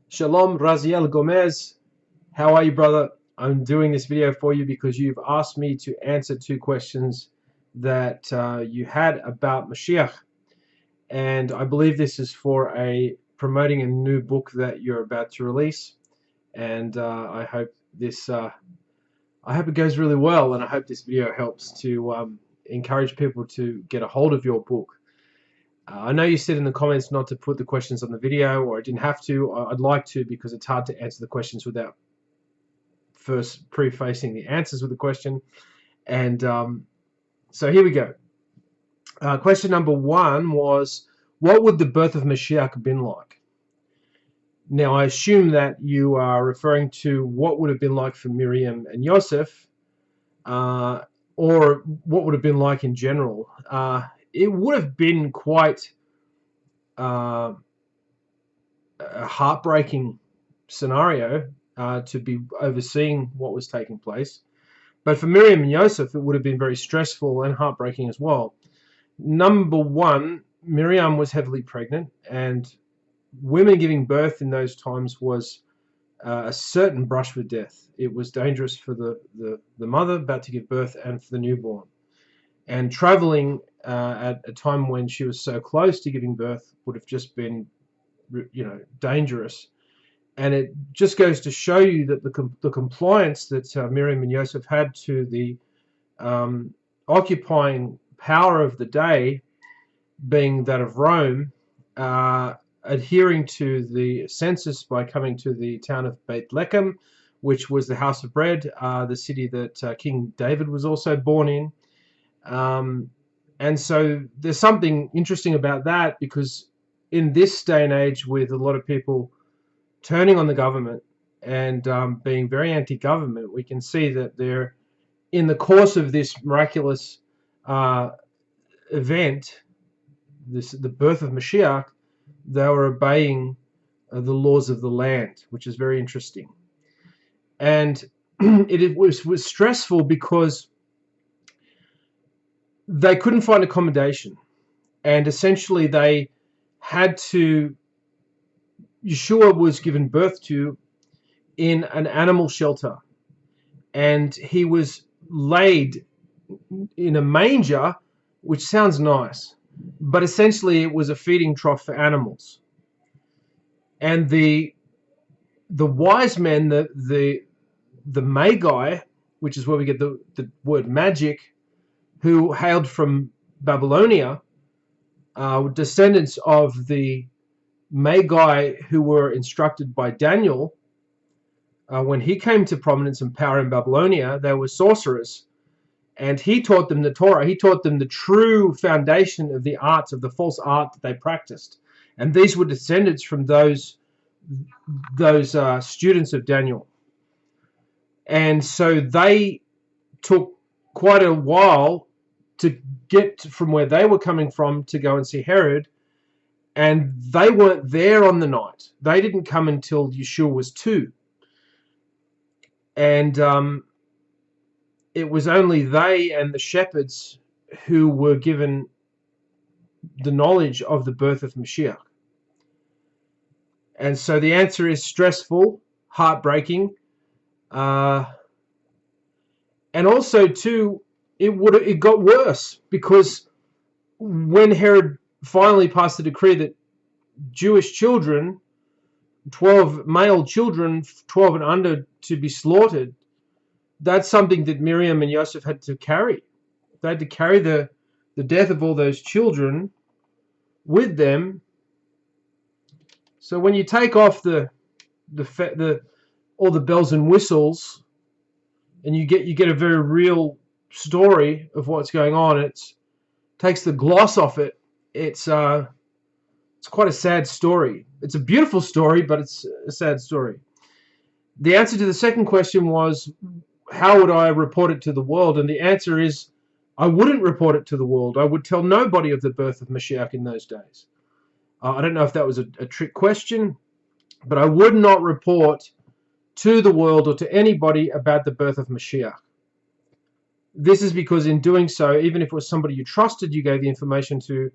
Shalom, Raziel Gomez. How are you, brother? I'm doing this video for you because you've asked me to answer two questions that you had about Mashiach. And I believe this is for promoting a new book that you're about to release. And I hope it goes really well. And I hope this video helps to encourage people to get a hold of your book. I know you said in the comments not to put the questions on the video, or I didn't have to. I'd like to, because it's hard to answer the questions without first prefacing the answers with the question. And so here we go. Question number one was, what would the birth of Mashiach have been like? Now, I assume that you are referring to what would have been like for Miriam and Yosef, or what would have been like in general. It would have been quite a heartbreaking scenario to be overseeing what was taking place. But for Miriam and Yosef, it would have been very stressful and heartbreaking as well. Number one, Miriam was heavily pregnant, and women giving birth in those times was a certain brush with death. It was dangerous for the mother about to give birth and for the newborn. And traveling at a time when she was so close to giving birth would have just been, dangerous. And it just goes to show you that the compliance that Miriam and Yosef had to the occupying power of the day, being that of Rome, adhering to the census by coming to the town of Beit Lechem, which was the house of bread, the city that King David was also born in. And so there's something interesting about that, because in this day and age, with a lot of people turning on the government and being very anti-government, we can see that they're, in the course of this miraculous event, the birth of Mashiach, they were obeying the laws of the land, which is very interesting. And it was stressful because they couldn't find accommodation, and essentially they had to, Yeshua was given birth to in an animal shelter, and he was laid in a manger, which sounds nice, but essentially it was a feeding trough for animals. And the wise men, the Magi, which is where we get the word magic, who hailed from Babylonia, descendants of the Magi who were instructed by Daniel. When he came to prominence and power in Babylonia, they were sorcerers, and he taught them the Torah. He taught them the true foundation of the arts, of the false art that they practiced. And these were descendants from those students of Daniel. And so they took quite a while to get from where they were coming from to go and see Herod, and they weren't there on the night. They didn't come until Yeshua was 2. And it was only they and the shepherds who were given the knowledge of the birth of Mashiach. And so the answer is stressful, heartbreaking, and also too, it got worse, because when Herod finally passed the decree that Jewish children, 12 male children, 12 and under, to be slaughtered, that's something that Miriam and Yosef had to carry. They had to carry the death of all those children with them. So when you take off all the bells and whistles, and you get a very real story of what's going on, it takes the gloss off it. It's quite a sad story. It's a beautiful story, but it's a sad story. The answer to the second question was, how would I report it to the world? And the answer is, I wouldn't report it to the world. I would tell nobody of the birth of Mashiach in those days. I don't know if that was a trick question, but I would not report to the world or to anybody about the birth of Mashiach. This is because in doing so, even if it was somebody you trusted you gave the information to,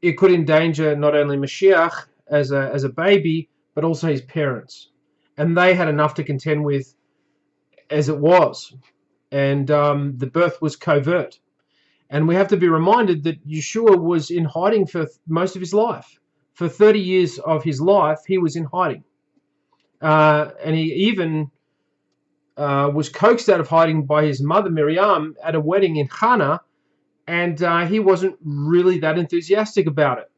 it could endanger not only Mashiach as a baby, but also his parents. And they had enough to contend with as it was. And the birth was covert. And we have to be reminded that Yeshua was in hiding for most of his life. For 30 years of his life, he was in hiding. And he even was coaxed out of hiding by his mother Miriam at a wedding in Cana, and he wasn't really that enthusiastic about it.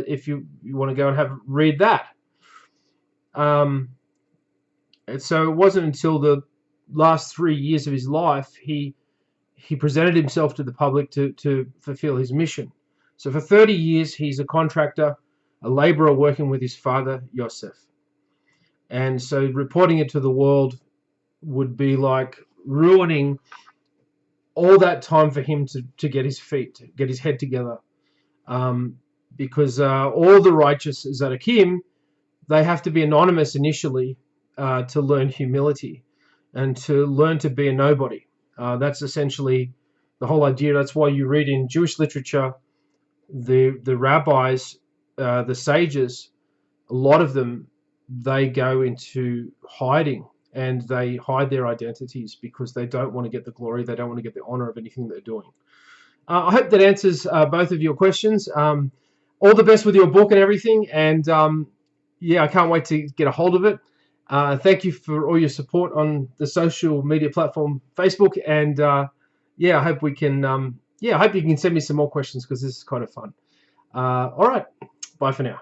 If you want to go and read that. And so it wasn't until the last 3 years of his life he presented himself to the public to fulfill his mission. So for 30 years he's a contractor, a laborer working with his father Yosef. And so reporting it to the world would be like ruining all that time for him to get his feet, to get his head together. Because all the righteous Zadokim, they have to be anonymous initially to learn humility and to learn to be a nobody. That's essentially the whole idea. That's why you read in Jewish literature, the rabbis, the sages, a lot of them, they go into hiding and they hide their identities because they don't want to get the glory, they don't want to get the honor of anything they're doing. I hope that answers both of your questions. All the best with your book and everything, and yeah, I can't wait to get a hold of it. Thank you for all your support on the social media platform Facebook, and yeah, I hope we can I hope you can send me some more questions because this is kind of fun. All right, bye for now.